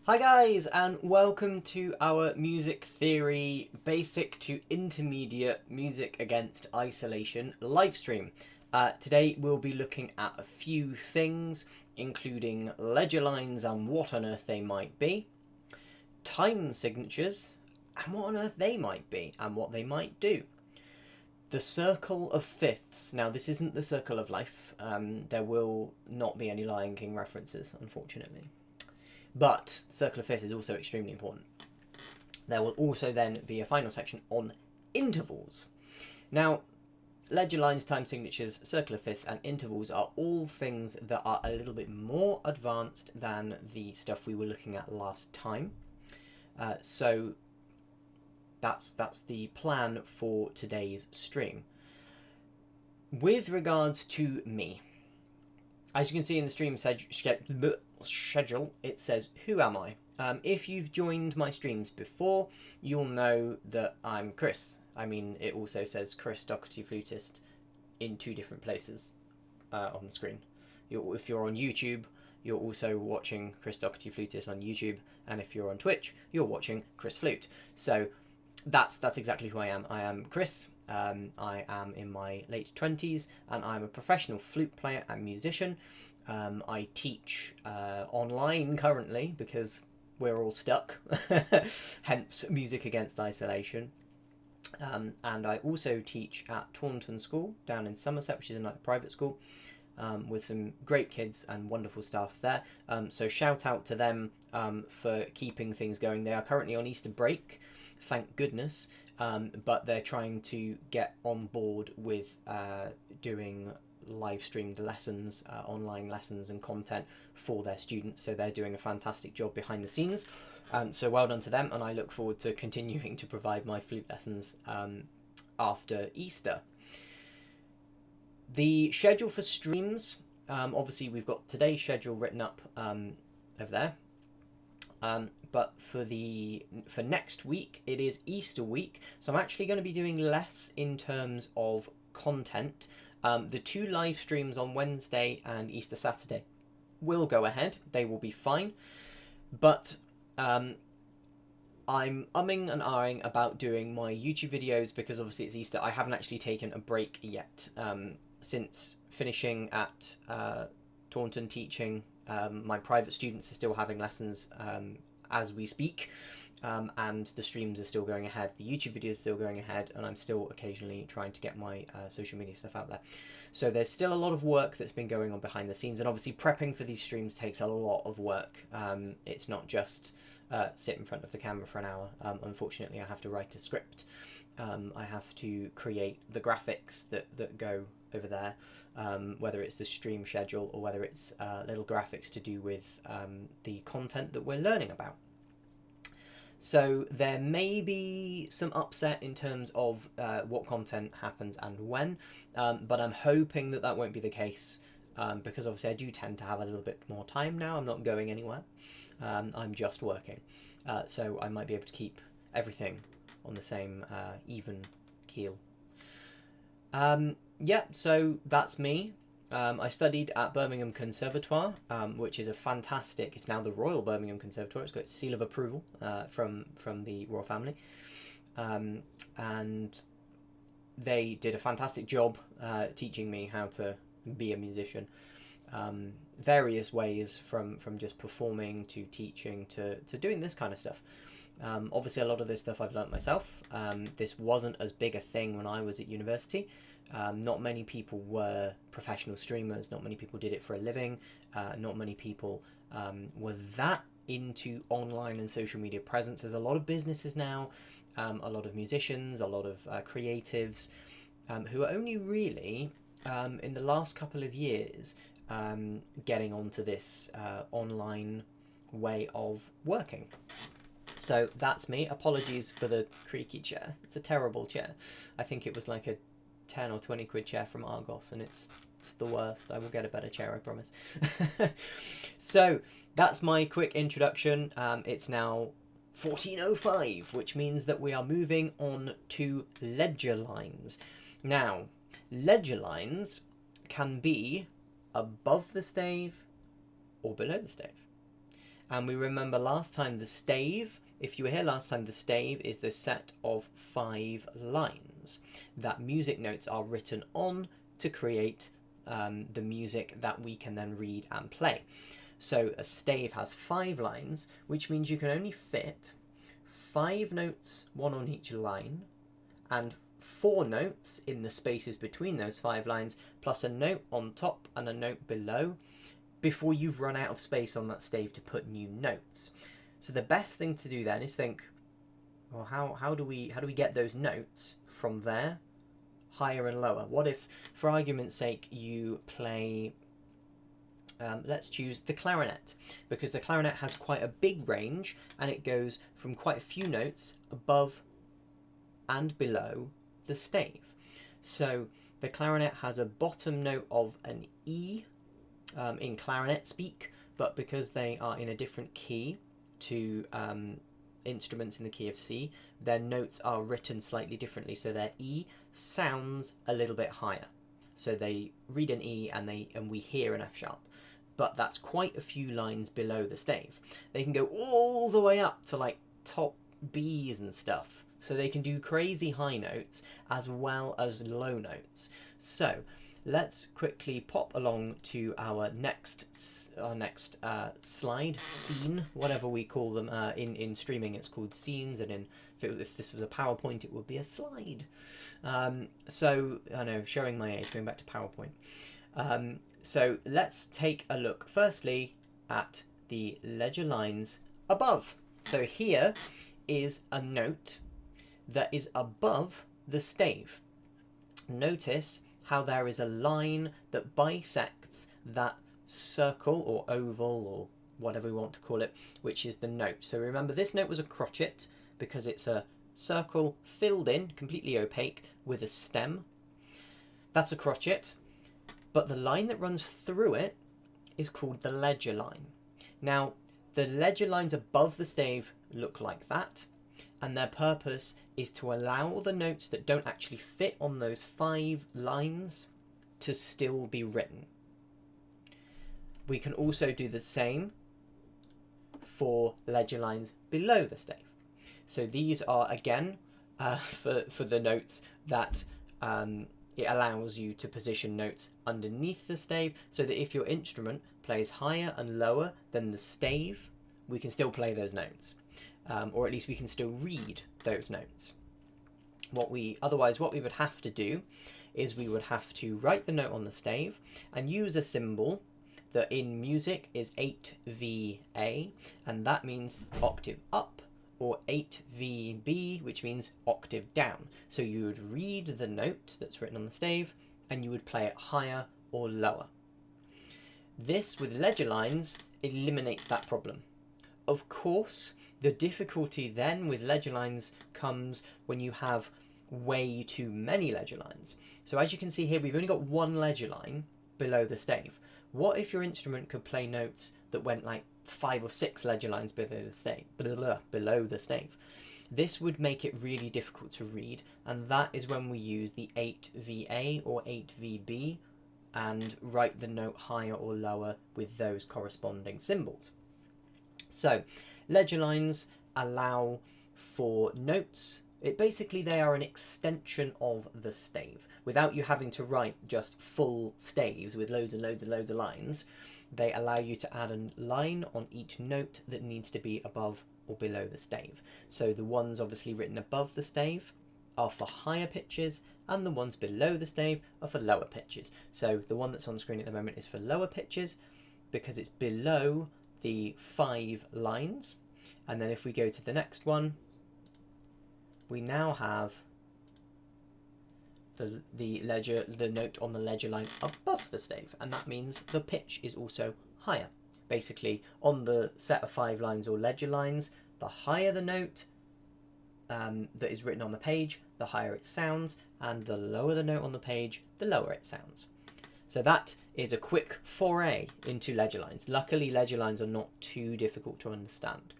Hi guys, and welcome to our music theory basic to intermediate music against isolation live stream. Today we'll be looking at a few things, including ledger lines and what on earth they might be, time signatures and what on earth they might be and what they might do. The circle of fifths. Now, this isn't the circle of life. There will not be any Lion King references, unfortunately. But circle of fifth is also extremely important. There will also then be a final section on intervals. Now, ledger lines, time signatures, circle of fifths, and intervals are all things that are a little bit more advanced than the stuff we were looking at last time. So that's the plan for today's stream. With regards to me, as you can see in the stream schedule, it says, who am I? If you've joined my streams before, you'll know that I'm Chris. I mean, it also says Chris Doherty Flutist in two different places on the screen. If you're on YouTube, you're also watching Chris Doherty Flutist on YouTube, and if you're on Twitch, you're watching Chris Flute. So that's exactly who I am. I am Chris. I am in my late 20s, and I'm a professional flute player and musician. I teach online currently because we're all stuck, hence Music Against Isolation. And I also teach at Taunton School down in Somerset, which is a private school, with some great kids and wonderful staff there. So shout out to them for keeping things going. They are currently on Easter break, thank goodness, but they're trying to get on board with doing live streamed lessons, online lessons and content for their students, so they're doing a fantastic job behind the scenes, so well done to them, and I look forward to continuing to provide my flute lessons after Easter. The schedule for streams, obviously we've got today's schedule written up over there, but for next week it is Easter week, so I'm actually going to be doing less in terms of content. The two live streams on Wednesday and Easter Saturday will go ahead. They will be fine. But I'm umming and ahhing about doing my YouTube videos because obviously it's Easter. I haven't actually taken a break yet. Since finishing at Taunton teaching, my private students are still having lessons as we speak. And the streams are still going ahead, the YouTube videos are still going ahead, and I'm still occasionally trying to get my social media stuff out there. So there's still a lot of work that's been going on behind the scenes, and obviously prepping for these streams takes a lot of work. It's not just sit in front of the camera for an hour. Unfortunately, I have to write a script. I have to create the graphics that go over there, whether it's the stream schedule or whether it's little graphics to do with the content that we're learning about. So there may be some upset in terms of what content happens and when, but I'm hoping that won't be the case, because obviously I do tend to have a little bit more time now. I'm not going anywhere. I'm just working. So I might be able to keep everything on the same even keel. Yeah, so that's me. I studied at Birmingham Conservatoire, which is a fantastic, it's now the Royal Birmingham Conservatoire, it's got its seal of approval from the royal family, and they did a fantastic job teaching me how to be a musician, various ways from just performing to teaching to doing this kind of stuff. Obviously a lot of this stuff I've learnt myself. This wasn't as big a thing when I was at university. Not many people were professional streamers, not many people did it for a living, not many people were that into online and social media presence. There's a lot of businesses now, a lot of musicians, a lot of creatives who are only really in the last couple of years getting onto this online way of working. So that's me. Apologies for the creaky chair. It's a terrible chair. I think it was like a 10 or 20 quid chair from Argos, and it's the worst. I will get a better chair, I promise. So that's my quick introduction. It's now 14:05, which means that we are moving on to ledger lines. Now, ledger lines can be above the stave or below the stave. And we remember last time the stave, if you were here last time, the stave is the set of 5 lines that music notes are written on to create the music that we can then read and play. So a stave has 5 lines, which means you can only fit 5 notes, one on each line, and 4 notes in the spaces between those 5 lines, plus a note on top and a note below, before you've run out of space on that stave to put new notes. So the best thing to do then is think, well, how do we get those notes from there, higher and lower? What if, for argument's sake, you play, let's choose the clarinet, because the clarinet has quite a big range and it goes from quite a few notes above and below the stave. So the clarinet has a bottom note of an E in clarinet speak, but because they are in a different key to instruments in the key of C, their notes are written slightly differently, so their E sounds a little bit higher. So they read an E and we hear an F sharp, but that's quite a few lines below the stave. They can go all the way up to like top B's and stuff, so they can do crazy high notes as well as low notes. So let's quickly pop along to our next slide, scene, whatever we call them. In streaming it's called scenes, and if this was a PowerPoint it would be a slide. So I know, showing my age, going back to PowerPoint. So let's take a look firstly at the ledger lines above. So here is a note that is above the stave. Notice how there is a line that bisects that circle or oval or whatever we want to call it, which is the note. So remember, this note was a crotchet because it's a circle filled in, completely opaque, with a stem. That's a crotchet, but the line that runs through it is called the ledger line. Now, the ledger lines above the stave look like that, and their purpose is to allow the notes that don't actually fit on those 5 lines to still be written. We can also do the same for ledger lines below the stave. So these are, again, for the notes that it allows you to position notes underneath the stave, so that if your instrument plays higher and lower than the stave, we can still play those notes. Or at least we can still read those notes. What we would have to do is we would have to write the note on the stave and use a symbol that in music is 8VA, and that means octave up, or 8VB, which means octave down. So you would read the note that's written on the stave and you would play it higher or lower. This, with ledger lines, eliminates that problem. Of course, the difficulty then with ledger lines comes when you have way too many ledger lines. So as you can see here, we've only got 1 ledger line below the stave. What if your instrument could play notes that went like 5 or 6 ledger lines below the stave? This would make it really difficult to read, and that is when we use the 8VA or 8VB and write the note higher or lower with those corresponding symbols. So ledger lines allow for notes. They are an extension of the stave. Without you having to write just full staves with loads and loads and loads of lines, they allow you to add a line on each note that needs to be above or below the stave. So the ones obviously written above the stave are for higher pitches, and the ones below the stave are for lower pitches. So the one that's on screen at the moment is for lower pitches because it's below the 5 lines. And then if we go to the next one, we now have the note on the ledger line above the stave, and that means the pitch is also higher. Basically, on the set of 5 lines or ledger lines, the higher the note that is written on the page, the higher it sounds, and the lower the note on the page, the lower it sounds. So that is a quick foray into ledger lines. Luckily, ledger lines are not too difficult to understand.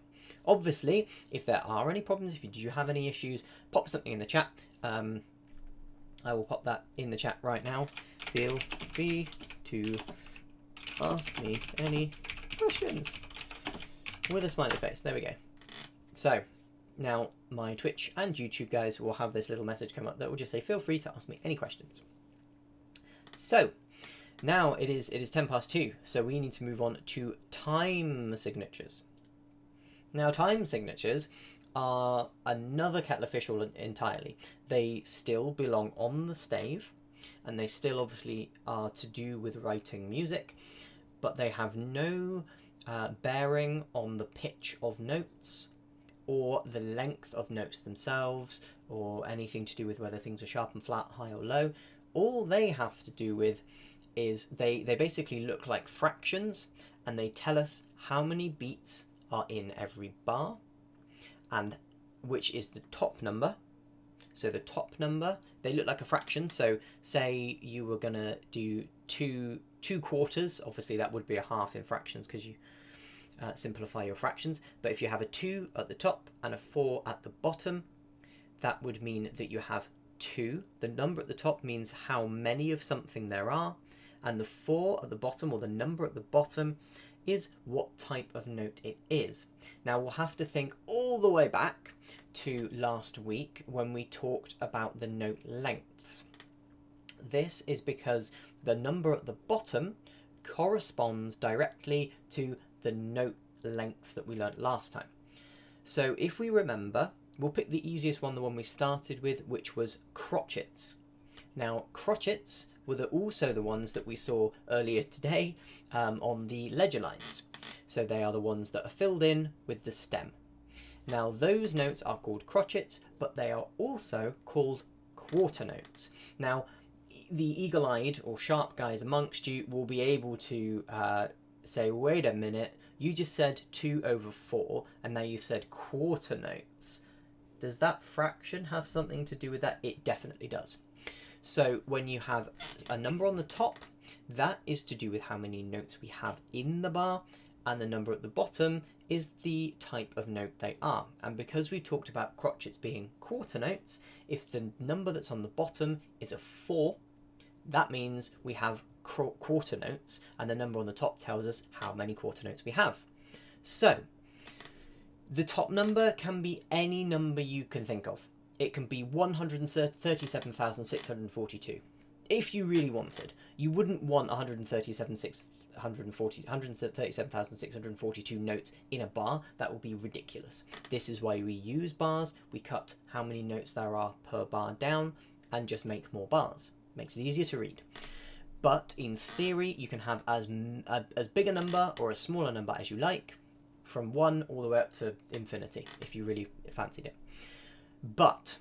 Obviously, if there are any problems, if you do have any issues, pop something in the chat. I will pop that in the chat right now. Feel free to ask me any questions. with a smiley face. There we go. So now my Twitch and YouTube guys will have this little message come up that will just say, feel free to ask me any questions. So now it is 2:10, so we need to move on to time signatures. Now time signatures are another kettle of fish entirely. They still belong on the stave, and they still obviously are to do with writing music, but they have no bearing on the pitch of notes or the length of notes themselves, or anything to do with whether things are sharp and flat, high or low. All they have to do with is they basically look like fractions, and they tell us how many beats are in every bar, and which is the top number. So the top number, they look like a fraction. So say you were gonna do two quarters, obviously that would be a half in fractions because you simplify your fractions. But if you have a 2 at the top and a 4 at the bottom, that would mean that you have 2. The number at the top means how many of something there are, and the 4 at the bottom, or the number at the bottom, is what type of note it is. Now we'll have to think all the way back to last week when we talked about the note lengths. This is because the number at the bottom corresponds directly to the note lengths that we learnt last time. So if we remember, we'll pick the easiest one, the one we started with, which was crotchets. Now crotchets were also the ones that we saw earlier today on the ledger lines. So they are the ones that are filled in with the stem. Now those notes are called crotchets, but they are also called quarter notes. Now the eagle-eyed or sharp guys amongst you will be able to say, wait a minute, you just said 2/4 and now you've said quarter notes. Does that fraction have something to do with that? It definitely does. So when you have a number on the top, that is to do with how many notes we have in the bar, and the number at the bottom is the type of note they are. And because we talked about crotchets being quarter notes, if the number that's on the bottom is a 4, that means we have quarter notes, and the number on the top tells us how many quarter notes we have. So the top number can be any number you can think of. It can be 137,642. If you really wanted, you wouldn't want 137,642 notes in a bar. That would be ridiculous. This is why we use bars. We cut how many notes there are per bar down and just make more bars. Makes it easier to read. But in theory, you can have as big a number or a smaller number as you like, from 1 all the way up to infinity, if you really fancied it. But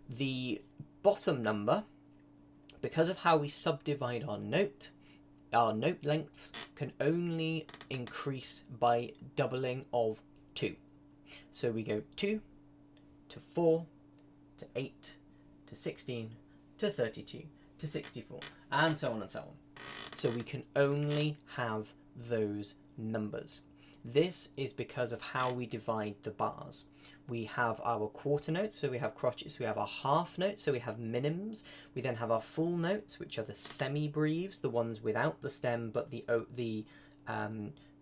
the bottom number, because of how we subdivide our note lengths can only increase by doubling of 2. So we go 2 to 4 to 8 to 16 to 32 to 64, and so on and so on. So we can only have those numbers. This is because of how we divide the bars. We have our quarter notes, so we have crotchets, we have our half notes, so we have minims. We then have our full notes, which are the semi-breves, the ones without the stem but the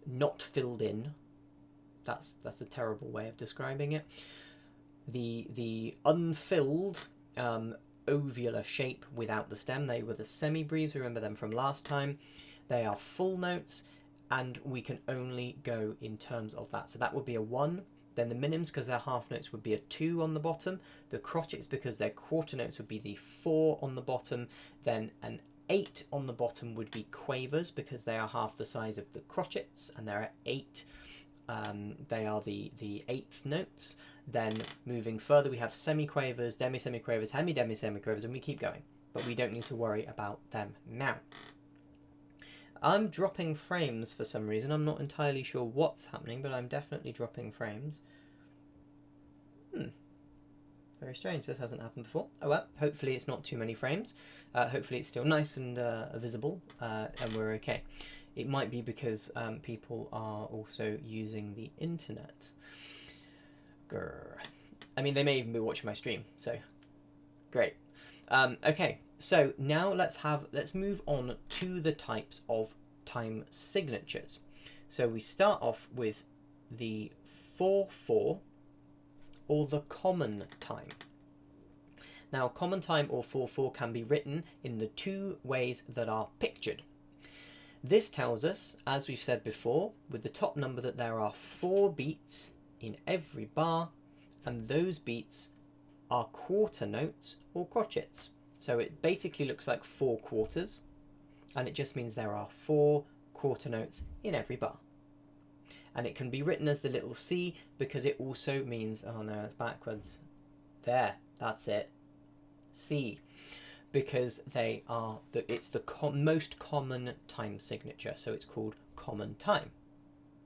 not filled in. That's a terrible way of describing it. The unfilled ovular shape without the stem, they were the semi-breves, remember them from last time. They are full notes, and we can only go in terms of that. So that would be a 1. Then the minims, because they're half notes, would be a 2 on the bottom. The crotchets, because they're quarter notes, would be the 4 on the bottom. Then an 8 on the bottom would be quavers, because they are half the size of the crotchets, and there are 8. They are the 8th notes. Then moving further, we have semiquavers, demi-semiquavers, hemi-demi-semiquavers, and we keep going. But we don't need to worry about them now. I'm dropping frames for some reason. I'm not entirely sure what's happening, but I'm definitely dropping frames. Very strange. This hasn't happened before. Oh well, hopefully it's not too many frames. Hopefully it's still nice and visible, and we're okay. It might be because people are also using the internet. Grr. I mean, they may even be watching my stream, so great. Okay, so now let's move on to the types of time signatures. So we start off with the 4/4 or the common time. Now, common time or 4/4 can be written in the two ways that are pictured. This tells us, as we've said before, with the top number that there are 4 beats in every bar, and those beats are quarter notes or crotchets. So it basically looks like 4 quarters, and it just means there are 4 quarter notes in every bar. And it can be written as the little C because it also means, oh no, it's backwards. There, that's it. C. Because they are it's the most common time signature, so it's called common time.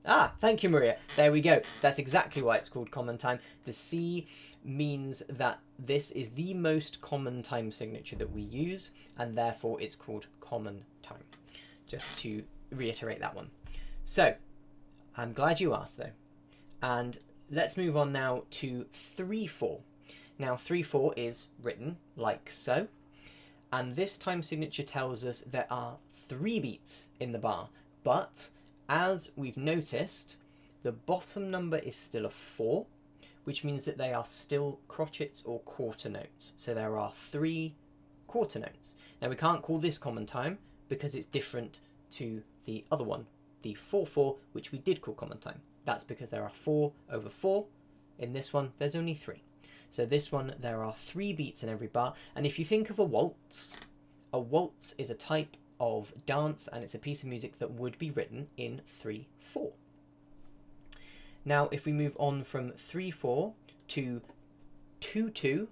Ah, thank you, Maria. There we go. That's exactly why it's called common time. The C means that this is the most common time signature that we use, and therefore it's called common time. Just to reiterate that one. So, I'm glad you asked though. And let's move on now to 3/4. Now, 3/4 is written like so. And this time signature tells us there are 3 beats in the bar, but as we've noticed, the bottom number is still a 4, which means that they are still crotchets or quarter notes. So there are 3 quarter notes. Now we can't call this common time because it's different to the other one, the 4/4, which we did call common time. That's because there are 4/4. In this one, there's only 3. So this one, there are 3 beats in every bar. And if you think of a waltz is a type of dance, and it's a piece of music that would be written in 3/4. Now, if we move on from 3/4 to 2/2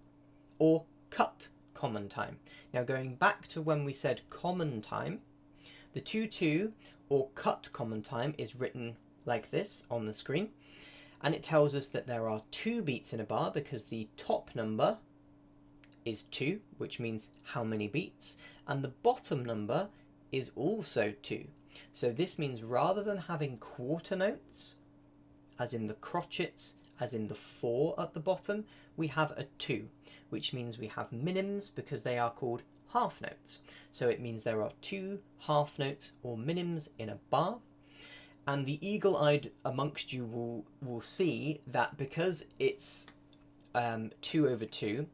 or cut common time. Now, going back to when we said common time, the 2/2 or cut common time is written like this on the screen. And it tells us that there are 2 beats in a bar because the top number is 2, which means how many beats, and the bottom number is also 2. So this means rather than having quarter notes, as in the crotchets, as in the 4 at the bottom, we have a 2, which means we have minims because they are called half notes. So it means there are 2 half notes or minims in a bar. And the eagle-eyed amongst you will see that because it's 2/2,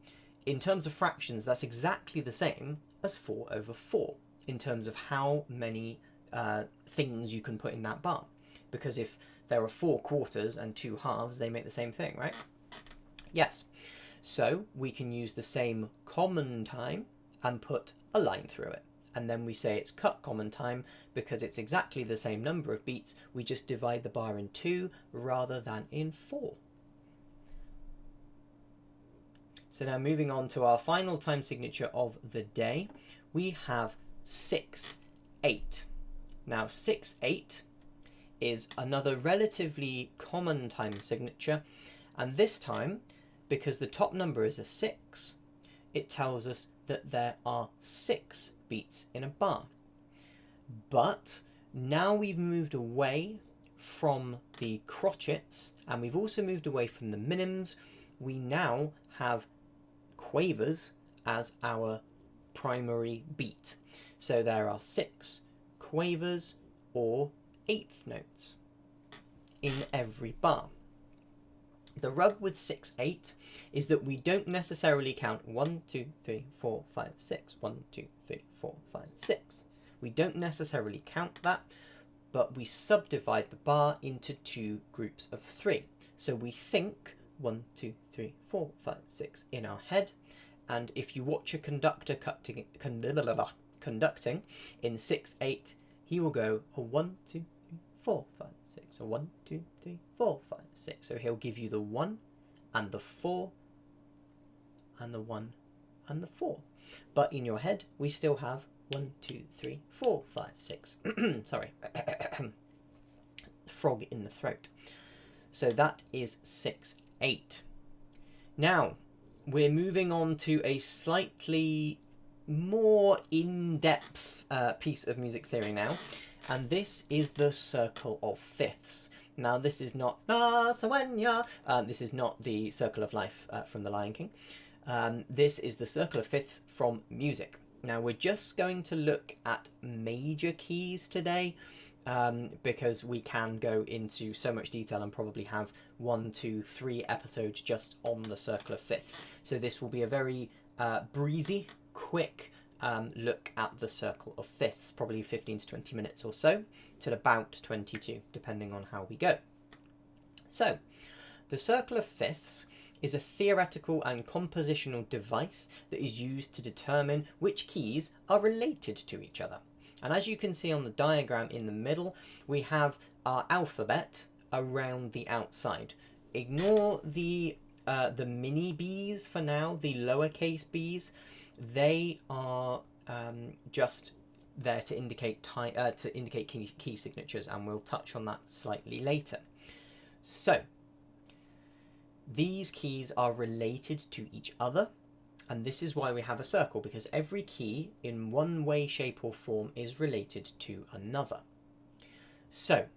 in terms of fractions, that's exactly the same as 4/4 in terms of how many things you can put in that bar. Because if there are 4 quarters and 2 halves, they make the same thing, right? Yes. So we can use the same common time and put a line through it. And then we say it's cut common time because it's exactly the same number of beats. We just divide the bar in 2 rather than in 4. So now moving on to our final time signature of the day, we have 6/8. Now 6/8 is another relatively common time signature, and this time, because the top number is a 6, it tells us that there are 6 beats in a bar. But now we've moved away from the crotchets and we've also moved away from the minims. We now have quavers as our primary beat. So there are 6 quavers or 1/8 notes in every bar. The rub with 6/8 is that we don't necessarily count 1, 2, 3, 4, 5, 6. 1, 2, 3, 4, 5, 6. We don't necessarily count that, but we subdivide the bar into 2 groups of 3. So we think 1, 2, 3, 4, 5, 6 in our head, and if you watch a conductor conducting in 6/8, he will go a 1, 2, 3, 4, 5, 6, or 1, 2, 3, 4, 5, 6. So he'll give you the 1 and the 4 and the 1 and the 4. But in your head, we still have 1, 2, 3, 4, 5, 6. Sorry. Frog in the throat. So that is 6/8. Now, we're moving on to a slightly more in-depth piece of music theory now, and this is the circle of fifths. Now, this is not this is not the circle of life from The Lion King. This is the circle of fifths from music. Now, we're just going to look at major keys today, because we can go into so much detail and probably have 1, 2, 3 episodes just on the circle of fifths. So this will be a very breezy, quick look at the circle of fifths, probably 15 to 20 minutes or so, till about 22, depending on how we go. So, the circle of fifths is a theoretical and compositional device that is used to determine which keys are related to each other. And as you can see on the diagram in the middle, we have our alphabet around the outside. Ignore the mini b's for now, the lowercase b's. They are just there to indicate key signatures, and we'll touch on that slightly later. So, these keys are related to each other, and this is why we have a circle, because every key in one way, shape or form is related to another. So,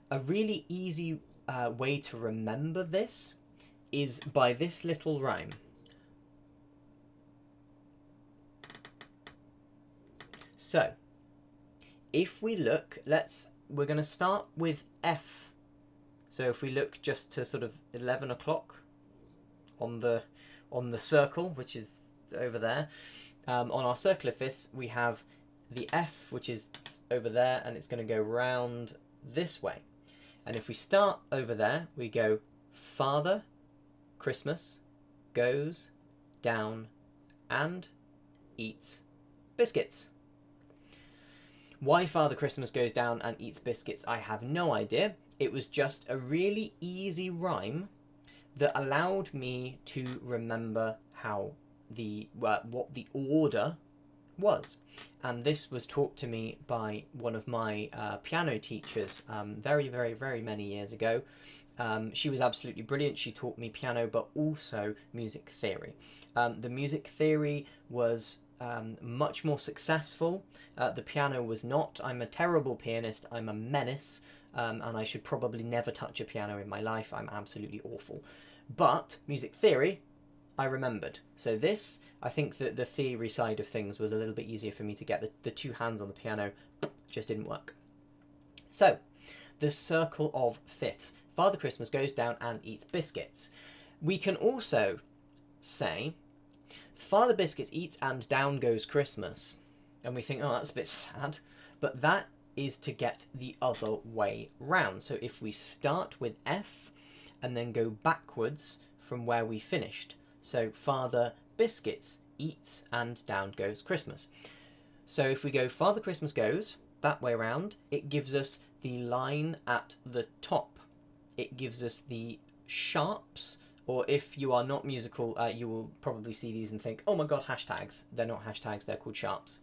a really easy way to remember this is by this little rhyme. So, if we look, we're going to start with F. So if we look just to sort of 11 o'clock on the circle, which is over there, on our circle of fifths, we have the F, which is over there, and it's going to go round this way. And if we start over there, we go Father Christmas goes down and eats biscuits. Why Father Christmas goes down and eats biscuits, I have no idea. It was just a really easy rhyme that allowed me to remember how what the order was. And this was taught to me by one of my piano teachers very, very, very many years ago. She was absolutely brilliant. She taught me piano, but also music theory. The music theory was much more successful. The piano was not. I'm a terrible pianist. I'm a menace. And I should probably never touch a piano in my life. I'm absolutely awful. But music theory, I remembered. So this, I think that the theory side of things was a little bit easier for me to get. The two hands on the piano just didn't work. So, the circle of fifths. Father Christmas goes down and eats biscuits. We can also say, Father Biscuits eats and down goes Christmas. And we think, oh, that's a bit sad. But that is to get the other way round. So if we start with F and then go backwards from where we finished. So Father Biscuits eats and down goes Christmas. So if we go Father Christmas goes that way round, it gives us the line at the top. It gives us the sharps, or if you are not musical, you will probably see these and think, oh my god, hashtags. They're not hashtags, they're called sharps.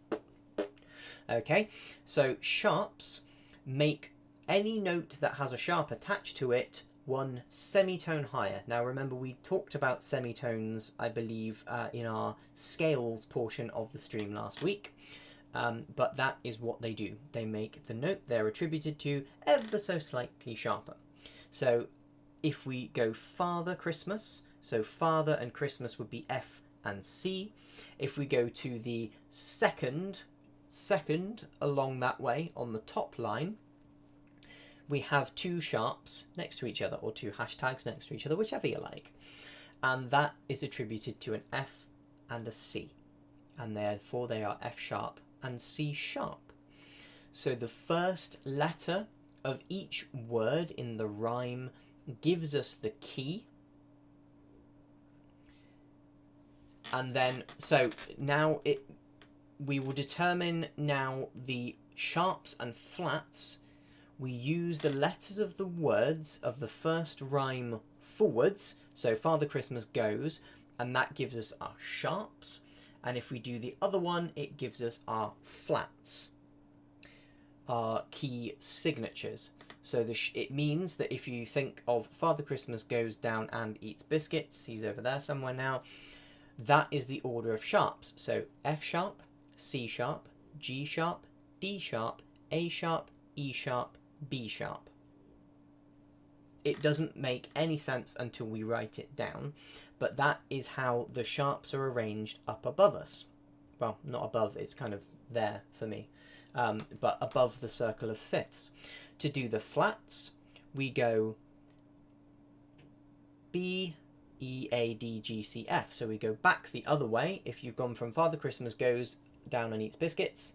Okay, so sharps make any note that has a sharp attached to it one semitone higher. Now remember, we talked about semitones, I believe, in our scales portion of the stream last week. But that is what they do. They make the note they're attributed to ever so slightly sharper. So if we go Father Christmas, so Father and Christmas would be F and C. If we go to the second along that way on the top line, we have two sharps next to each other, or two hashtags next to each other, whichever you like. And that is attributed to an F and a C. And therefore they are F sharp and C sharp. So the first letter of each word in the rhyme gives us the key. And then, so now we will determine now the sharps and flats. We use the letters of the words of the first rhyme forwards. So Father Christmas goes, and that gives us our sharps. And if we do the other one, it gives us our flats, our key signatures. So it means that if you think of Father Christmas goes down and eats biscuits, he's over there somewhere now, that is the order of sharps. So F sharp, C sharp, G sharp, D sharp, A sharp, E sharp, B sharp. It doesn't make any sense until we write it down, but that is how the sharps are arranged up above us. well, not above, it's kind of there for me, but above the circle of fifths. To do the flats, we go B, E, A, D, G, C, F. So we go back the other way. If you've gone from Father Christmas goes down and eats biscuits,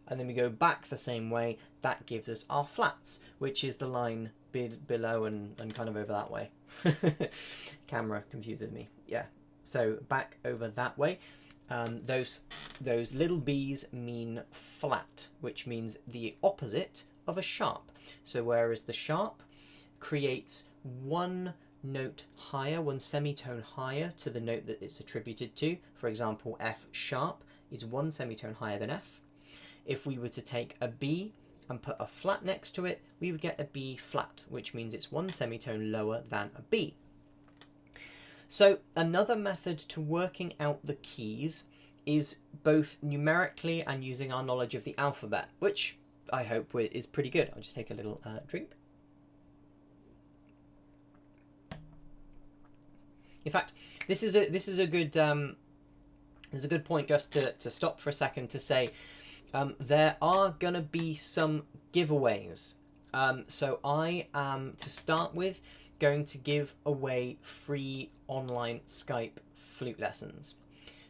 and then we go back the same way, that gives us our flats, which is the line below and kind of over that way. Camera confuses me. Yeah. So back over that way. Those little B's mean flat, which means the opposite of a sharp. So whereas the sharp creates one note higher, one semitone higher to the note that it's attributed to, for example, F sharp is one semitone higher than F. If we were to take a B and put a flat next to it, we would get a B flat, which means it's one semitone lower than a B. So another method to working out the keys is both numerically and using our knowledge of the alphabet, which I hope is pretty good. I'll just take a little drink. In fact, this is a good point just to stop for a second to say there are gonna be some giveaways. So I am, to start with, going to give away free online Skype flute lessons.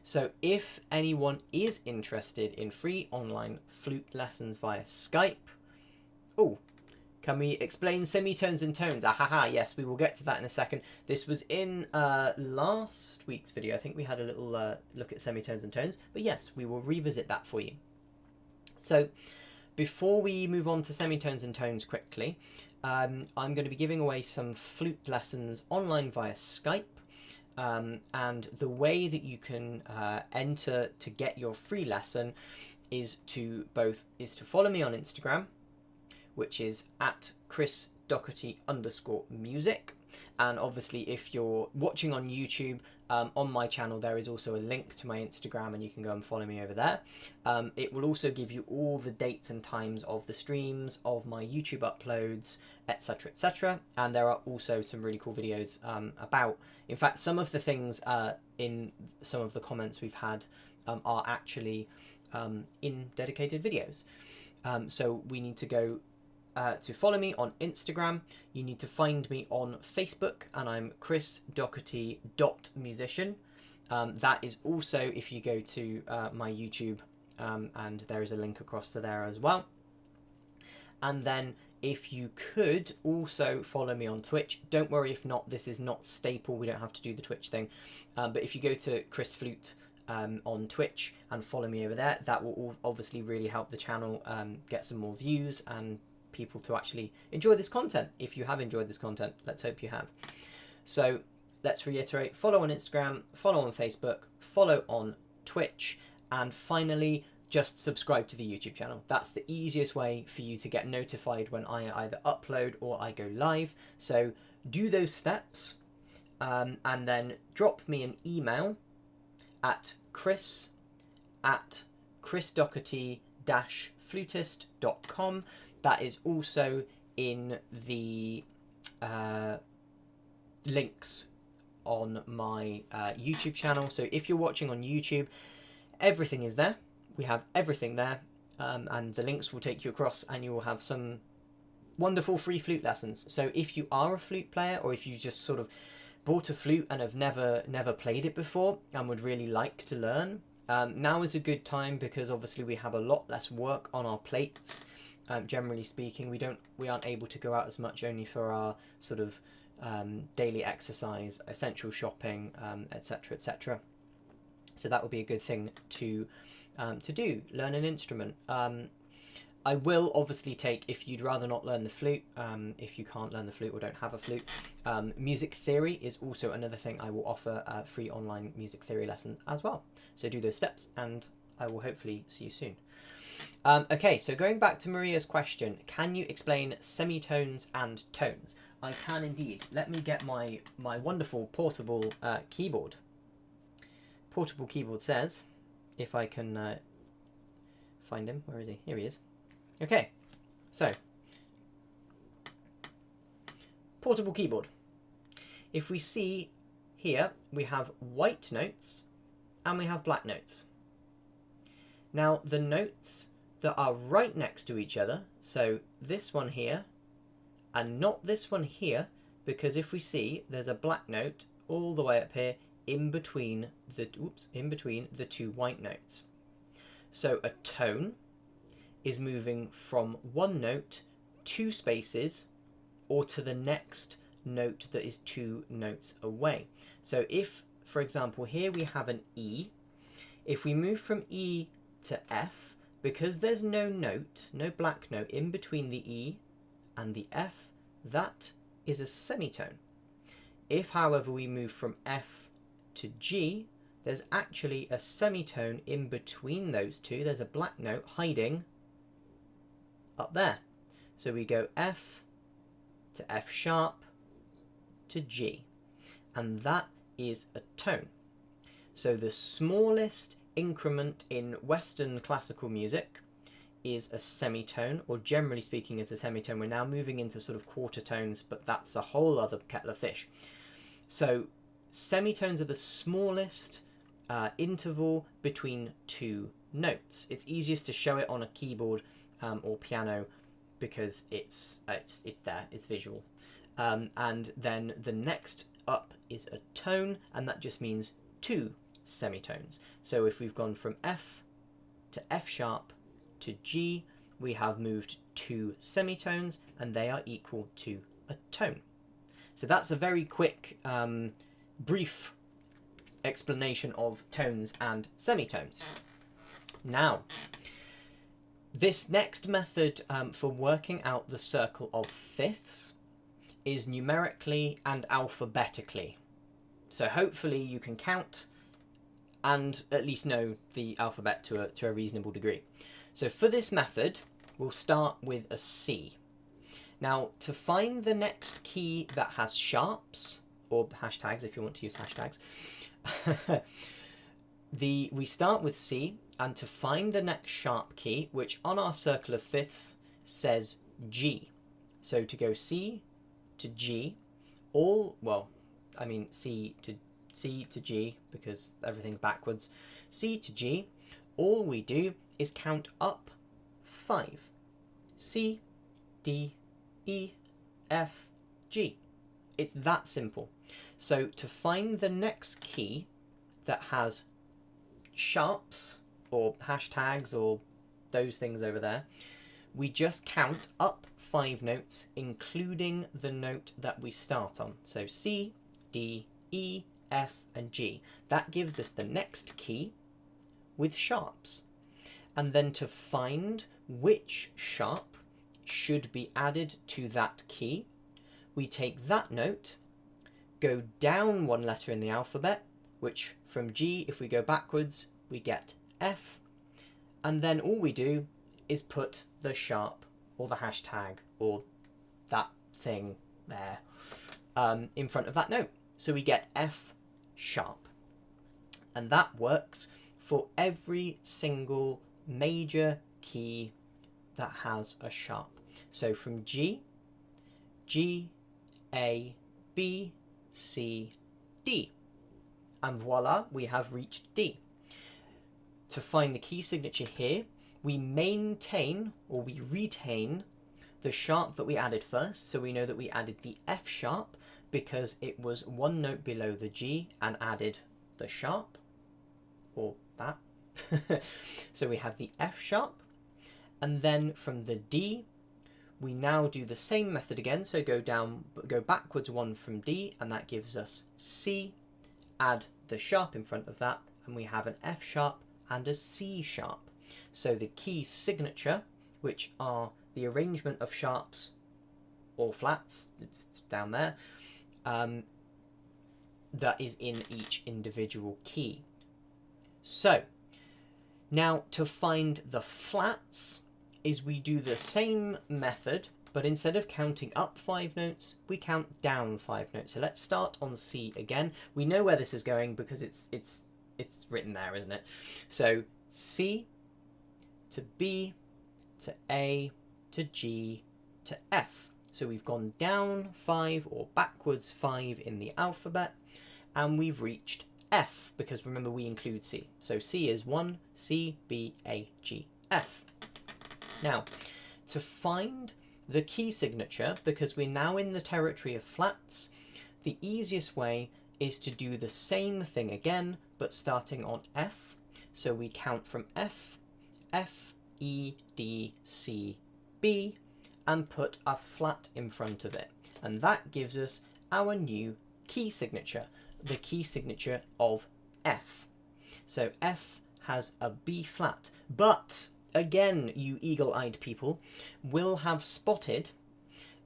So if anyone is interested in free online flute lessons via Skype, oh, can we explain semitones and tones? Ahaha, yes, we will get to that in a second. This was in last week's video. I think we had a little look at semitones and tones, but yes, we will revisit that for you. So before we move on to semitones and tones quickly, I'm going to be giving away some flute lessons online via Skype. And the way that you can enter to get your free lesson is to follow me on Instagram, which is at @ChrisDoherty_music. And obviously, if you're watching on YouTube, on my channel, there is also a link to my Instagram and you can go and follow me over there. It will also give you all the dates and times of the streams, of my YouTube uploads, etc, etc. And there are also some really cool videos about, in fact, some of the things in some of the comments we've had are actually in dedicated videos. So we need to go to follow me on Instagram. You need to find me on Facebook, and I'm chrisdoherty.musician. That is also, if you go to my YouTube, and there is a link across to there as well. And then if you could also follow me on Twitch, don't worry if not, this is not staple, we don't have to do the Twitch thing. But if you go to Chris Flute on Twitch and follow me over there, that will obviously really help the channel get some more views and people to actually enjoy this content. If you have enjoyed this content, let's hope you have. So let's reiterate: follow on Instagram, follow on Facebook, follow on Twitch, and finally just subscribe to the YouTube channel. That's the easiest way for you to get notified when I either upload or I go live. So do those steps, and then drop me an email at chris@chrisdoherty-flutist.com. That is also in the links on my YouTube channel. So if you're watching on YouTube, everything is there. We have everything there, and the links will take you across and you will have some wonderful free flute lessons. So if you are a flute player, or if you just sort of bought a flute and have never played it before and would really like to learn, now is a good time, because obviously we have a lot less work on our plates. Generally speaking, we aren't able to go out as much, only for our sort of daily exercise, essential shopping, etc, etc. So that would be a good thing to do, learn an instrument. I will obviously take, if you'd rather not learn the flute, if you can't learn the flute or don't have a flute, music theory is also another thing I will offer a free online music theory lesson as well. So do those steps and I will hopefully see you soon. Okay, so going back to Maria's question, can you explain semitones and tones? I can indeed. Let me get my wonderful portable keyboard. Portable keyboard says, if I can find him, where is he? Here he is. Okay, so portable keyboard. If we see here, we have white notes and we have black notes. Now the notes that are right next to each other, so this one here and not this one here, because if we see, there's a black note all the way up here in between the two white notes. So a tone is moving from one note 2 spaces or to the next note that is 2 notes away. So if, for example, here we have an E, if we move from E to F, because there's no note, no black note in between the E and the F, that is a semitone. If, however, we move from F to G, there's actually a semitone in between those two. There's a black note hiding up there. So we go F to F sharp to G, and that is a tone. So the smallest increment in Western classical music is a semitone, or generally speaking is a semitone. We're now moving into sort of quarter tones, but that's a whole other kettle of fish. So semitones are the smallest interval between 2 notes. It's easiest to show it on a keyboard or piano because it's there, it's visual. And then the next up is a tone, and that just means 2 semitones. So if we've gone from F to F sharp to G, we have moved 2 semitones, and they are equal to a tone. So that's a very quick, brief explanation of tones and semitones. Now, this next method for working out the circle of fifths is numerically and alphabetically. So hopefully you can count and at least know the alphabet to a reasonable degree. So for this method, we'll start with a C. Now, to find the next key that has sharps, or hashtags if you want to use hashtags, we start with C, and to find the next sharp key, which on our circle of fifths says G. So to go C to G, C to G, because everything's backwards. C to G, all we do is count up 5. C, D, E, F, G. It's that simple. So to find the next key that has sharps or hashtags or those things over there, we just count up 5 notes, including the note that we start on. So C, D, E, F, and G. That gives us the next key with sharps. And then to find which sharp should be added to that key, we take that note, go down 1 letter in the alphabet, which from G, if we go backwards, we get F, and then all we do is put the sharp or the hashtag or that thing there in front of that note. So we get F sharp. And that works for every single major key that has a sharp. So from G, G, A, B, C, D. And voila, we have reached D. To find the key signature here, we maintain or we retain the sharp that we added first. So we know that we added the F sharp because it was 1 note below the G and added the sharp, or that. So we have the F sharp, and then from the D, we now do the same method again. So go backwards 1 from D, and that gives us C, add the sharp in front of that, and we have an F sharp and a C sharp. So the key signature, which are the arrangement of sharps or flats, it's down there, that is in each individual key. So now to find the flats is we do the same method, but instead of counting up 5 notes, we count down 5 notes. So let's start on C again. We know where this is going because it's written there, isn't it? So C to B to A to G to F. So we've gone down 5 or backwards 5 in the alphabet, and we've reached F, because remember we include C. So C is 1, C, B, A, G, F. Now, to find the key signature, because we're now in the territory of flats, the easiest way is to do the same thing again, but starting on F. So we count from F, F, E, D, C, B, and put a flat in front of it. And that gives us our new key signature, the key signature of F. So F has a B flat, but again, you eagle-eyed people will have spotted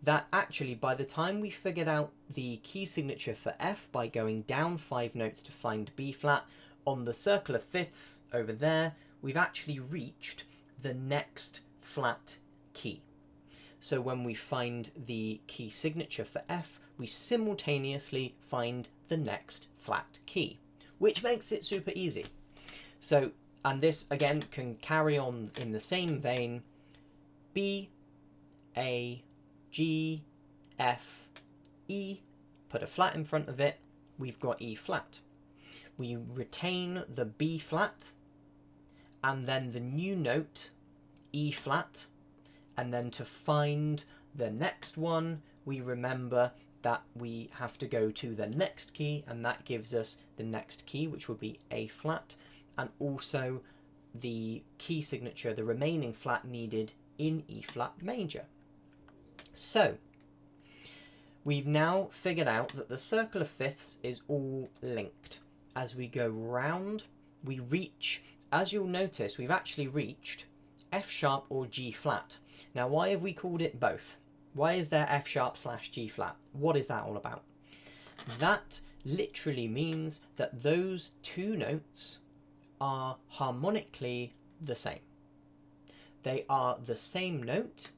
that actually by the time we figured out the key signature for F by going down 5 notes to find B flat, on the circle of fifths over there, we've actually reached the next flat key. So when we find the key signature for F, we simultaneously find the next flat key, which makes it super easy. So, and this again can carry on in the same vein. B, A, G, F, E, put a flat in front of it, we've got E flat. We retain the B flat, and then the new note, E flat, and then to find the next one, we remember that we have to go to the next key, and that gives us the next key, which would be A flat, and also the key signature, the remaining flat needed in E flat major. So, we've now figured out that the circle of fifths is all linked. As we go round, we reach, as you'll notice, we've actually reached F sharp or G flat. Now, why have we called it both? Why is there F sharp / G flat? What is that all about? That literally means that those two notes are harmonically the same. They are the same note.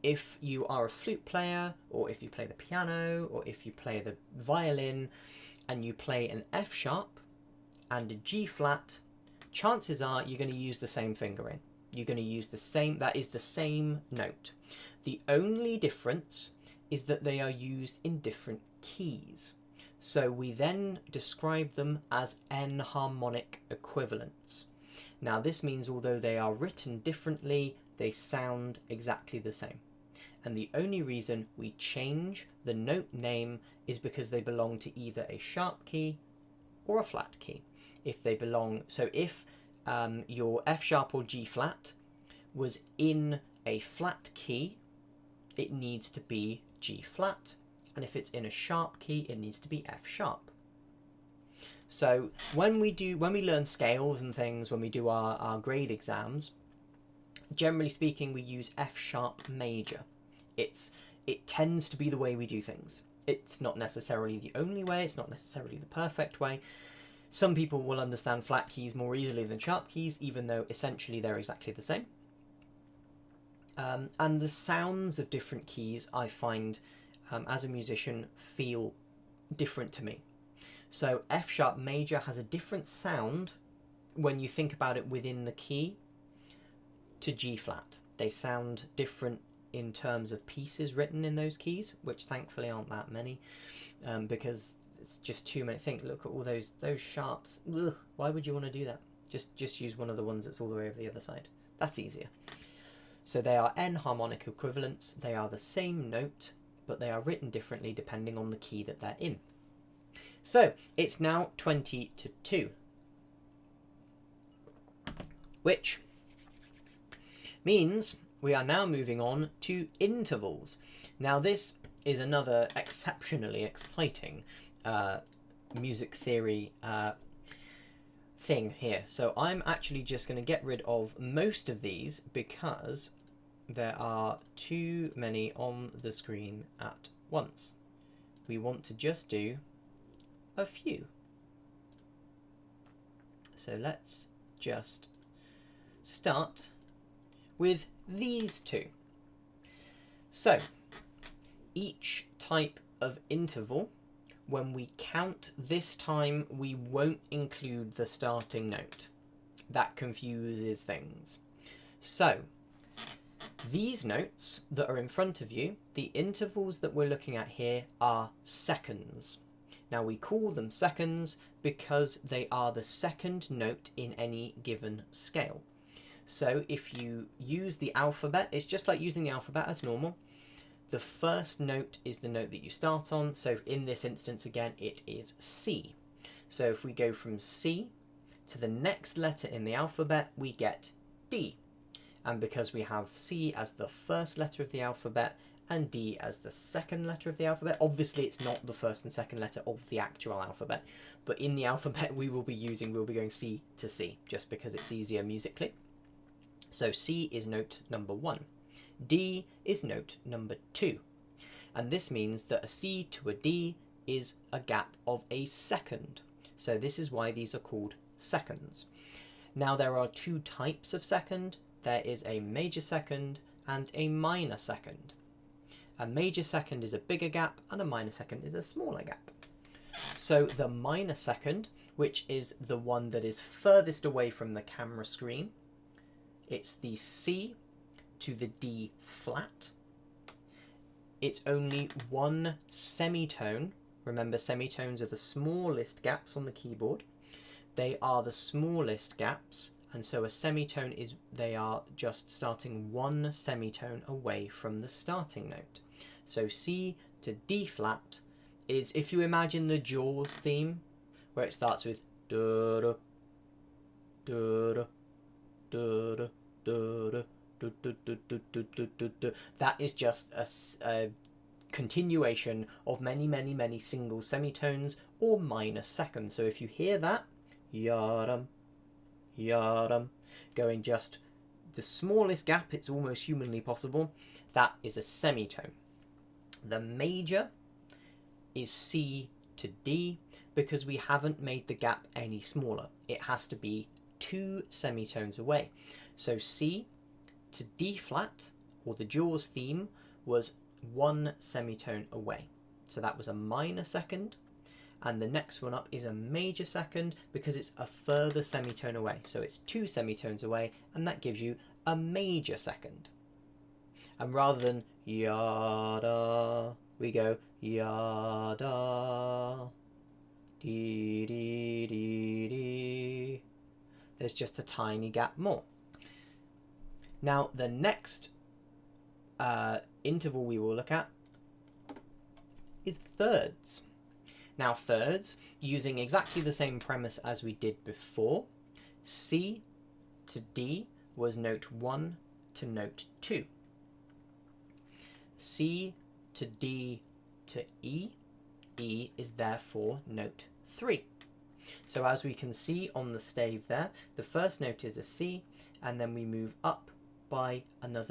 If you are a flute player, or if you play the piano, or if you play the violin, and you play an F sharp and a G flat, chances are you're going to use the same fingering. You're going to use the same, that is the same note. The only difference is that they are used in different keys. So we then describe them as enharmonic equivalents. Now this means although they are written differently, they sound exactly the same. And the only reason we change the note name is because they belong to either a sharp key or a flat key. If they belong, so if your F sharp or G flat was in a flat key, it needs to be G flat, and if it's in a sharp key, it needs to be F sharp. So when we learn scales and things, when we do our grade exams, generally speaking, we use F sharp major. It tends to be the way we do things. It's not necessarily the only way, it's not necessarily the perfect way. Some people will understand flat keys more easily than sharp keys, even though essentially they're exactly the same. And the sounds of different keys, I find, as a musician, feel different to me. So F sharp major has a different sound when you think about it within the key to G flat. They sound different in terms of pieces written in those keys, which thankfully aren't that many, because it's just too many. Look at all those sharps. Ugh, why would you want to do that? Just use one of the ones that's all the way over the other side. That's easier. So they are enharmonic equivalents. They are the same note, but they are written differently depending on the key that they're in. So it's now 20-2, which means we are now moving on to intervals. Now this is another exceptionally exciting music theory thing here. So I'm actually just going to get rid of most of these because there are too many on the screen at once. We want to just do a few. So let's just start with these two. So each type of interval, when we count this time, we won't include the starting note. That confuses things. So these notes that are in front of you, the intervals that we're looking at here are seconds. Now we call them seconds because they are the second note in any given scale. So if you use the alphabet, it's just like using the alphabet as normal. The first note is the note that you start on. So in this instance, again, it is C. So if we go from C to the next letter in the alphabet, we get D. And because we have C as the first letter of the alphabet and D as the second letter of the alphabet, obviously it's not the first and second letter of the actual alphabet, but in the alphabet we'll be going C to C, just because it's easier musically. So C is note number 1. D is note number 2. And this means that a C to a D is a gap of a second. So this is why these are called seconds. Now there are two types of second. There is a major second and a minor second. A major second is a bigger gap and a minor second is a smaller gap. So the minor second, which is the one that is furthest away from the camera screen, it's the C to the D flat. It's only one semitone. Remember, semitones are the smallest gaps on the keyboard. They are the smallest gaps, and so a semitone is, they are just starting one semitone away from the starting note. So C to D flat is, if you imagine the Jaws theme, where it starts with da da da da da da. That is just a continuation of many single semitones or minor seconds. So if you hear that, yadam, yadam, going just the smallest gap, it's almost humanly possible, that is a semitone. The major is C to D because we haven't made the gap any smaller. It has to be two semitones away. So C to D flat, or the Jaws theme, was one semitone away. So that was a minor second, and the next one up is a major second because it's a further semitone away. So it's two semitones away, and that gives you a major second. And rather than yada, we go yada, dee dee dee dee. There's just a tiny gap more. Now the next interval we will look at is thirds. Now thirds, using exactly the same premise as we did before, C to D was note 1 to note 2. C to D to E, E is therefore note 3. So as we can see on the stave there, the first note is a C, and then we move up by a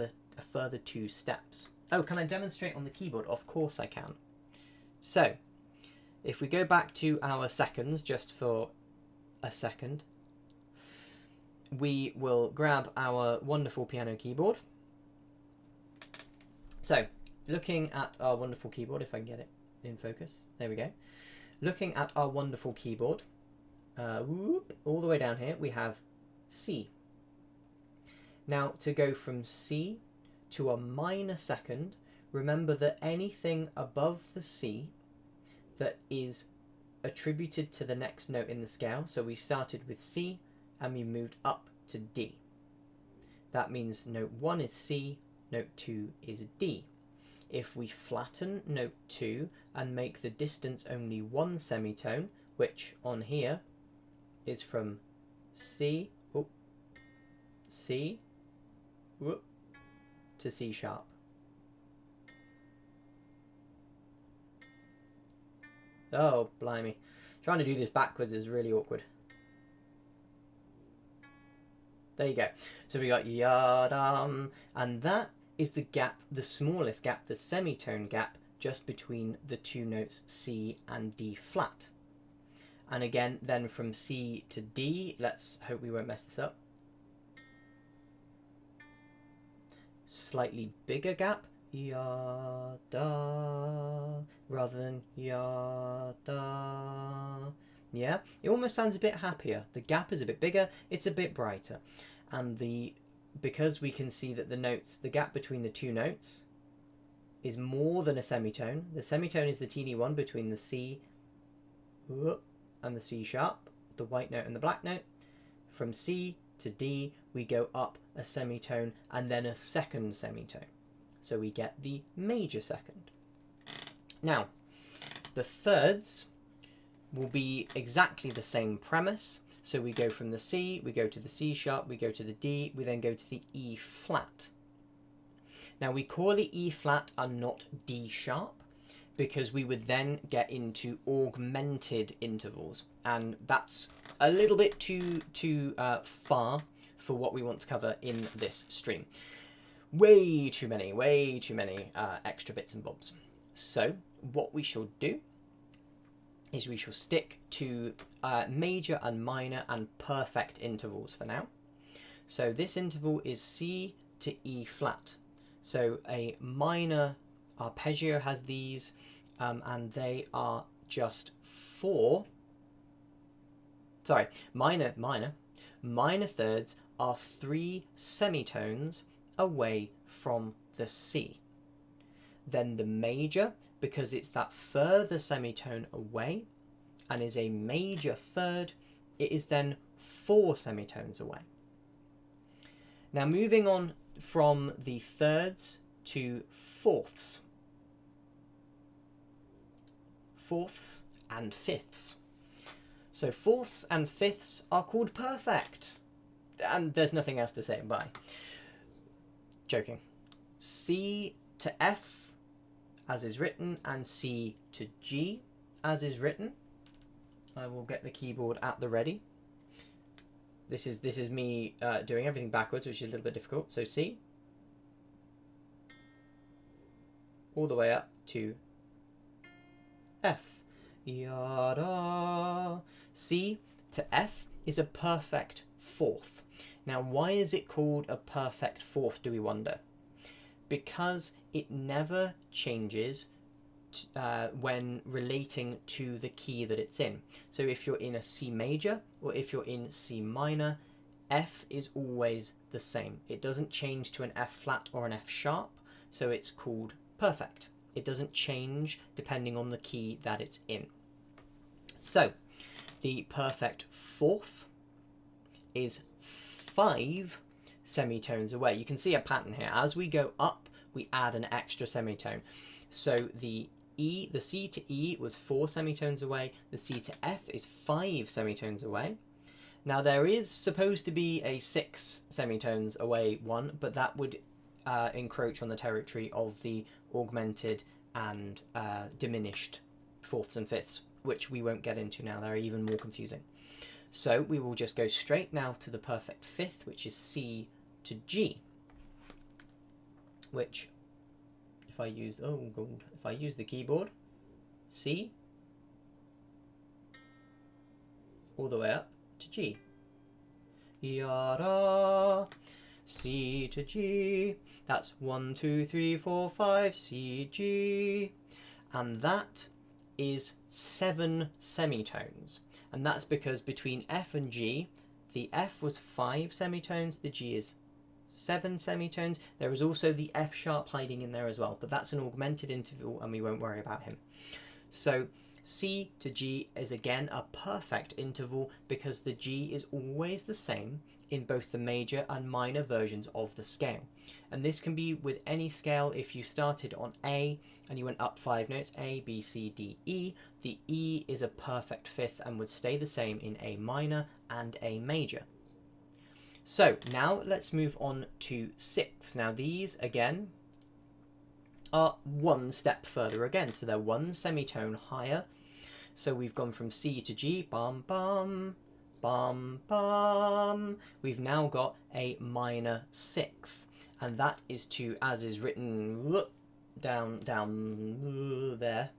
further 2 steps. Oh, can I demonstrate on the keyboard? Of course I can. So, if we go back to our seconds just for a second, we will grab our wonderful piano keyboard. So, looking at our wonderful keyboard, if I can get it in focus, there we go. Looking at our wonderful keyboard, all the way down here, we have C. Now, to go from C to a minor second, remember that anything above the C that is attributed to the next note in the scale, so we started with C and we moved up to D. That means note 1 is C, note 2 is D. If we flatten note 2 and make the distance only one semitone, which on here is from C, C, to C sharp. Oh, blimey. Trying to do this backwards is really awkward. There you go. So we got yadam, and that is the gap, the smallest gap, the semitone gap, just between the two notes C and D flat. And again, then from C to D, let's hope we won't mess this up. Slightly bigger gap, yada, rather than yada. Yeah, it almost sounds a bit happier. The gap is a bit bigger, it's a bit brighter. And because we can see that the gap between the two notes is more than a semitone. The semitone is the teeny one between the C and the C sharp, the white note and the black note. From C to D, we go up a semitone and then a second semitone. So we get the major second. Now, the thirds will be exactly the same premise. So we go from the C, we go to the C sharp, we go to the D, we then go to the E flat. Now we call it E flat and not D sharp because we would then get into augmented intervals, and that's a little bit too far for what we want to cover in this stream. Way too many extra bits and bobs. So what we shall do is we shall stick to major and minor and perfect intervals for now. So this interval is C to E flat. So a minor arpeggio has these, and they are just minor thirds are 3 semitones away from the C. Then the major, because it's that further semitone away and is a major third, it is then 4 semitones away. Now moving on from the thirds to fourths. Fourths and fifths. So fourths and fifths are called perfect. And there's nothing else to say. Bye. Joking. C to F as is written, and C to G as is written. I will get the keyboard at the ready. This is me doing everything backwards, which is a little bit difficult. So C all the way up to F. Yada. C to F is a perfect fourth. Now, why is it called a perfect fourth, do we wonder? Because it never changes when relating to the key that it's in. So if you're in a C major or if you're in C minor, F is always the same. It doesn't change to an F flat or an F sharp, so it's called perfect. It doesn't change depending on the key that it's in. So the perfect fourth is 5 semitones away. You can see a pattern here. As we go up, we add an extra semitone. So the C to E was 4 semitones away. The C to F is 5 semitones away. Now there is supposed to be a 6 semitones away one, but that would encroach on the territory of the augmented and diminished fourths and fifths, which we won't get into now. They're even more confusing. So we will just go straight now to the perfect fifth, which is C to G, which if I use the keyboard, C all the way up to G. Yada. C to G. That's 1, 2, 3, 4, 5, C, G. And that is 7 semitones. And that's because between F and G, the F was 5 semitones, the G is 7 semitones. There is also the F sharp hiding in there as well, but that's an augmented interval and we won't worry about him. So C to G is again a perfect interval because the G is always the same in both the major and minor versions of the scale. And this can be with any scale. If you started on A and you went up 5 notes, A, B, C, D, E, the E is a perfect fifth and would stay the same in A minor and A major. So now let's move on to sixths. Now these again are one step further again, so they're 1 semitone higher. So we've gone from C to G, bum bum, bum bum. We've now got a minor sixth, and that is to, as is written down there,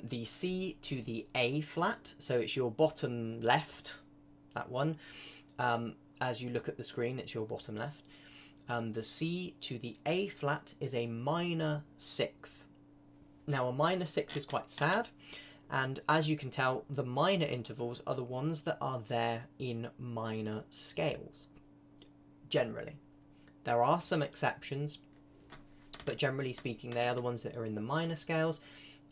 the C to the A flat, so it's your bottom left, that one. As you look at the screen, it's your bottom left. The C to the A flat is a minor sixth. Now a minor sixth is quite sad, and as you can tell, the minor intervals are the ones that are there in minor scales, generally. There are some exceptions, but generally speaking, they are the ones that are in the minor scales.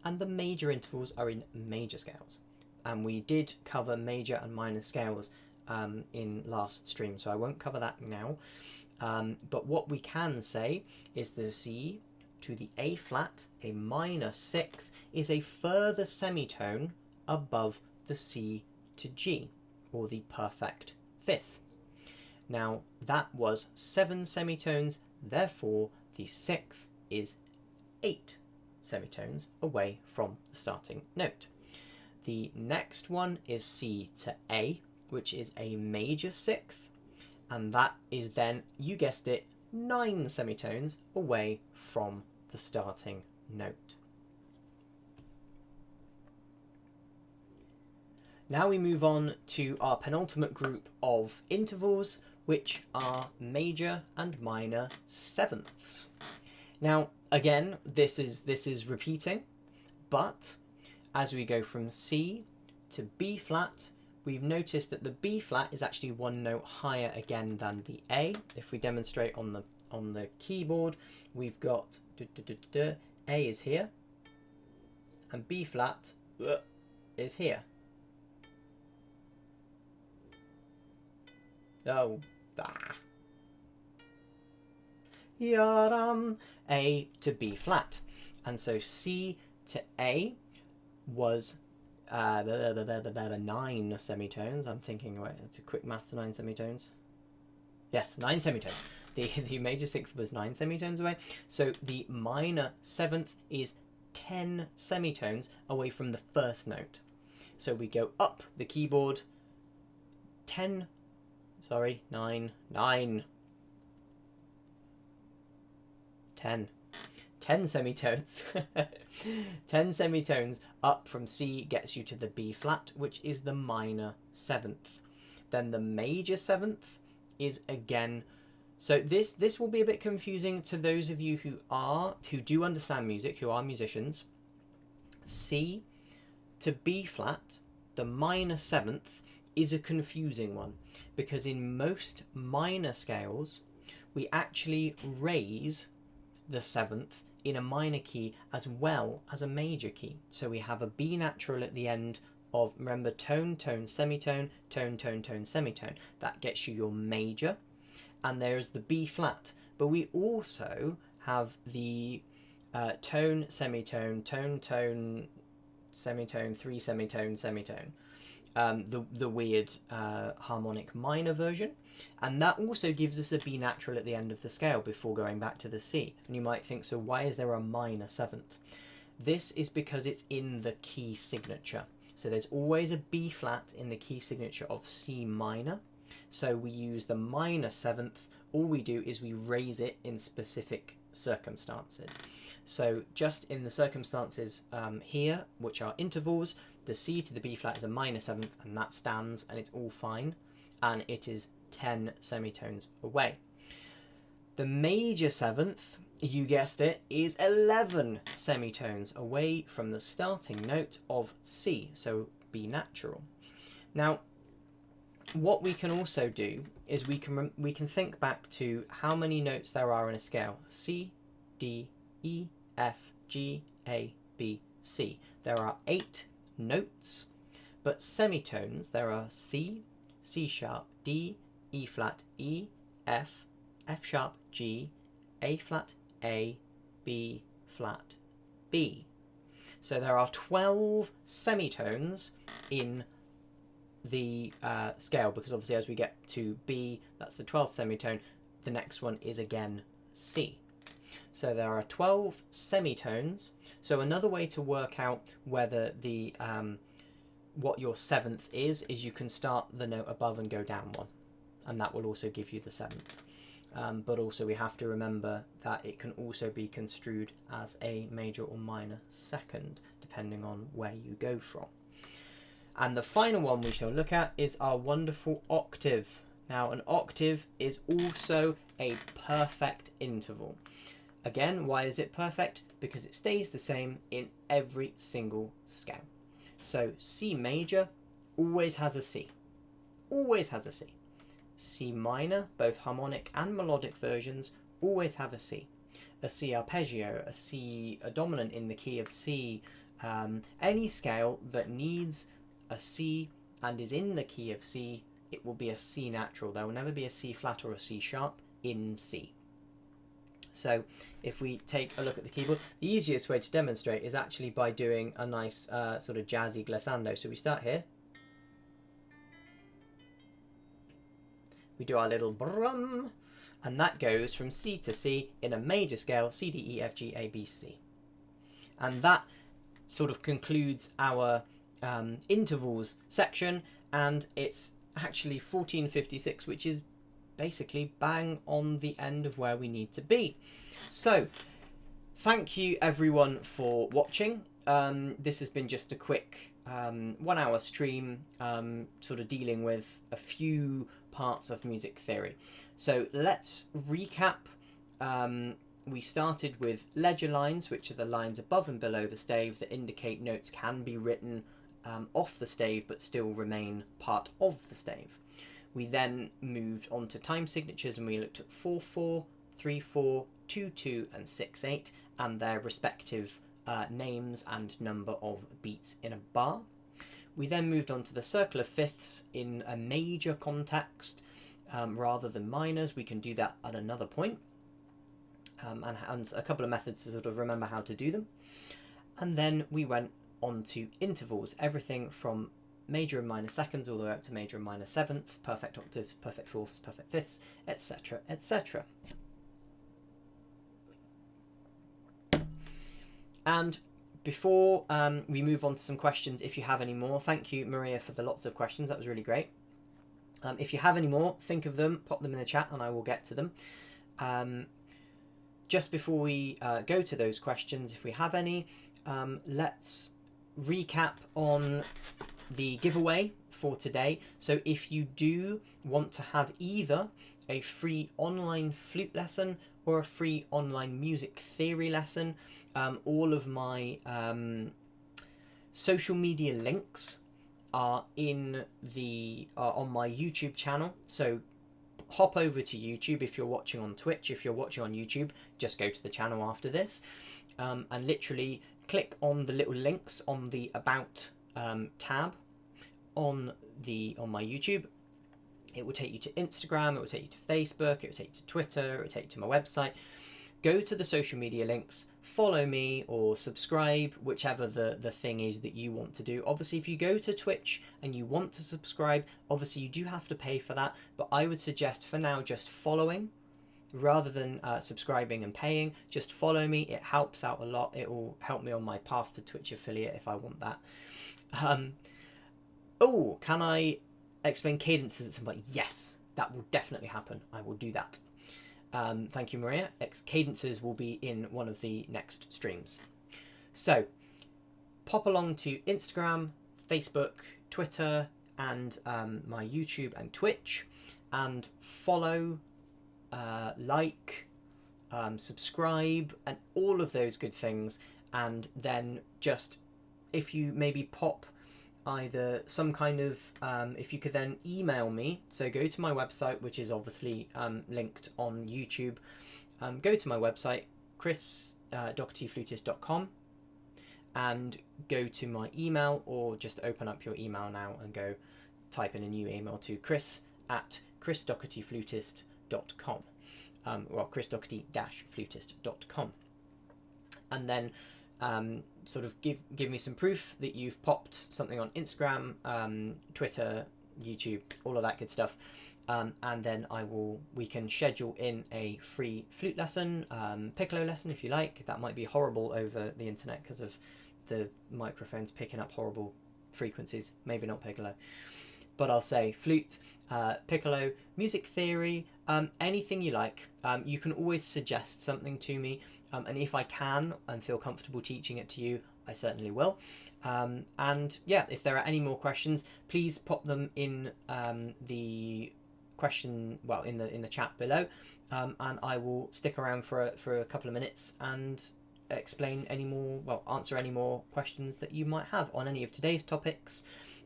and the major intervals are in major scales. And we did cover major and minor scales in last stream, so I won't cover that now. But what we can say is the C to the A flat, a minor sixth, is a further semitone above the C to G, or the perfect fifth. Now that was 7 semitones, therefore the sixth is 8 semitones away from the starting note. The next one is C to A, which is a major sixth, and that is then, you guessed it, 9 semitones away from the starting note. Now we move on to our penultimate group of intervals, which are major and minor sevenths. Now, again, this is repeating, but as we go from C to B flat, we've noticed that the B flat is actually one note higher again than the A. If we demonstrate on the keyboard, we've got A is here, and B flat is here. Oh, Yaram, A to B flat. And so C to A was 9 semitones. I'm thinking, wait, it's a quick maths, 9 semitones. Yes, 9 semitones. The major sixth was 9 semitones away. So the minor seventh is 10 semitones away from the first note. So we go up the keyboard 9 10 semitones. 10 semitones up from C gets you to the B flat, which is the minor seventh. Then the major seventh is again, so this will be a bit confusing to those of you who do understand music, who are musicians. C to B flat, the minor seventh, is a confusing one, because in most minor scales we actually raise the seventh in a minor key as well as a major key. So we have a B natural at the end of, remember, tone, tone, semitone, tone, tone, tone, semitone. That gets you your major. And there's the B flat. But we also have the tone, semitone, tone, tone, semitone, 3 semitone, semitone. The weird harmonic minor version, and that also gives us a B natural at the end of the scale before going back to the C. And you might think, so why is there a minor seventh? This is because it's in the key signature. So there's always a B flat in the key signature of C minor. So we use the minor seventh. All we do is we raise it in specific circumstances. So just in the circumstances here, which are intervals, the C to the B flat is a minor seventh, and that stands, and it's all fine, and it is 10 semitones away. The major seventh, you guessed it, is 11 semitones away from the starting note of C, so B natural. Now, what we can also do is we can think back to how many notes there are in a scale: C, D, E, F, G, A, B, C. There are 8 notes, but semitones there are C, C sharp, D, E flat, E, F, F sharp, G, A flat, A, B flat, B. So there are 12 semitones in the scale, because obviously as we get to B, that's the 12th semitone, the next one is again C. So there are 12 semitones. So another way to work out whether the what your seventh is you can start the note above and go down one, and that will also give you the seventh. But also we have to remember that it can also be construed as a major or minor second, depending on where you go from. And the final one we shall look at is our wonderful octave. Now, an octave is also a perfect interval. Again, why is it perfect? Because it stays the same in every single scale. So C major always has a C. Always has a C. C minor, both harmonic and melodic versions, always have a C. A C arpeggio, a dominant in the key of C, Any scale that needs a C and is in the key of C, it will be a C natural. There will never be a C flat or a C sharp in C. So if we take a look at the keyboard, the easiest way to demonstrate is actually by doing a nice sort of jazzy glissando. So we start here. We do our little brum, and that goes from C to C in a major scale, C, D, E, F, G, A, B, C. And that sort of concludes our intervals section, and it's actually 14:56, which is basically bang on the end of where we need to be. So thank you everyone for watching. This has been just a quick 1 hour stream, sort of dealing with a few parts of music theory. So let's recap. We started with ledger lines, which are the lines above and below the stave that indicate notes can be written off the stave but still remain part of the stave. We then moved on to time signatures, and we looked at 4/4, 3/4, 2/2 and 6/8 and their respective names and number of beats in a bar. We then moved on to the circle of fifths in a major context rather than minors. We can do that at another point, and a couple of methods to sort of remember how to do them. And then we went on to intervals, everything from major and minor seconds all the way up to major and minor sevenths, perfect octaves, perfect fourths, perfect fifths, etc., etc. And before we move on to some questions, if you have any more, thank you Maria for the lots of questions, that was really great. If you have any more, think of them, pop them in the chat and I will get to them. Just before we go to those questions, if we have any, let's recap on the giveaway for today. So if you do want to have either a free online flute lesson or a free online music theory lesson, all of my social media links are in the on my YouTube channel. So hop over to YouTube if you're watching on Twitch. If you're watching on YouTube, just go to the channel after this, and literally click on the little links on the About tab on my YouTube. It will take you to Instagram, it will take you to Facebook, it will take you to Twitter, it will take you to my website. Go to the social media links, follow me or subscribe, whichever the thing is that you want to do. Obviously, if you go to Twitch and you want to subscribe, obviously you do have to pay for that, but I would suggest for now just following rather than subscribing and paying. Just follow me, it helps out a lot. It will help me on my path to Twitch affiliate if I want that. Oh, can I explain cadences at some point? Yes, that will definitely happen. I will do that. Thank you, Maria. Cadences will be in one of the next streams. So pop along to Instagram, Facebook, Twitter, and my YouTube and Twitch, and follow, like, subscribe, and all of those good things. And then just, if you maybe pop either some kind of, if you could then email me, so go to my website, which is obviously linked on YouTube. Go to my website, chris.dohertyflutist.com, and go to my email, or just open up your email now and go type in a new email to chris@chrisdohertyflutist.com, or chris-doherty-flutist.com, and then sort of give me some proof that you've popped something on Instagram, Twitter, YouTube, all of that good stuff, and then we can schedule in a free flute lesson, piccolo lesson if you like. That might be horrible over the internet because of the microphones picking up horrible frequencies. Maybe not piccolo, but I'll say flute, piccolo, music theory, anything you like. You can always suggest something to me, and if I can and feel comfortable teaching it to you, I certainly will. And yeah, if there are any more questions, please pop them in the question, well, in the chat below, and I will stick around for a couple of minutes and explain any more, well, answer any more questions that you might have on any of today's topics.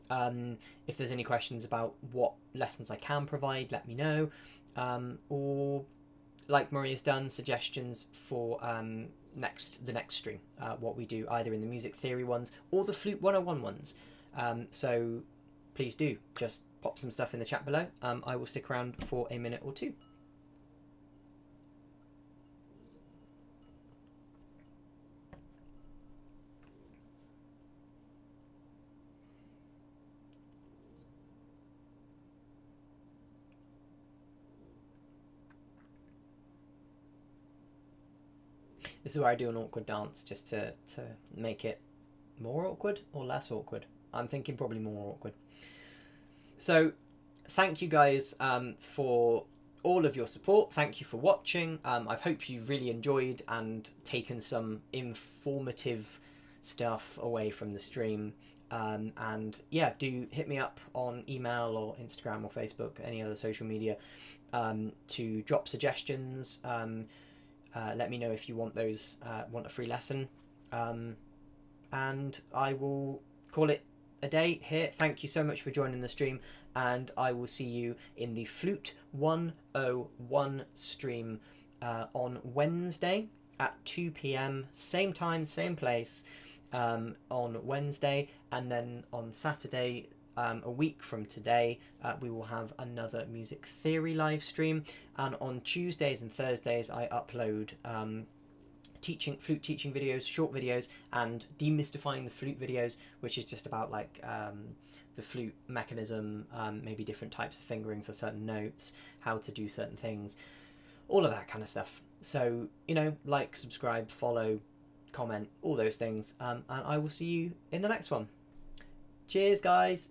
If there's any questions about what lessons I can provide, let me know, or like Maria's done, suggestions for the next stream, what we do either in the music theory ones or the Flute 101 ones. So please do just pop some stuff in the chat below. I will stick around for a minute or two. This is where I do an awkward dance just to make it more awkward or less awkward. I'm thinking probably more awkward. So thank you guys for all of your support. Thank you for watching. I hope you really enjoyed and taken some informative stuff away from the stream. And yeah, do hit me up on email or Instagram or Facebook, any other social media, to drop suggestions. Let me know if you want those, want a free lesson, and I will call it a day here. Thank you so much for joining the stream, and I will see you in the Flute 101 stream on Wednesday at 2 p.m. same time, same place, on Wednesday, and then on Saturday, a week from today, we will have another music theory live stream, and on Tuesdays and Thursdays I upload flute teaching videos, short videos, and demystifying the flute videos, which is just about like the flute mechanism, maybe different types of fingering for certain notes, how to do certain things, all of that kind of stuff. So, you know, like, subscribe, follow, comment, all those things, and I will see you in the next one. Cheers, guys.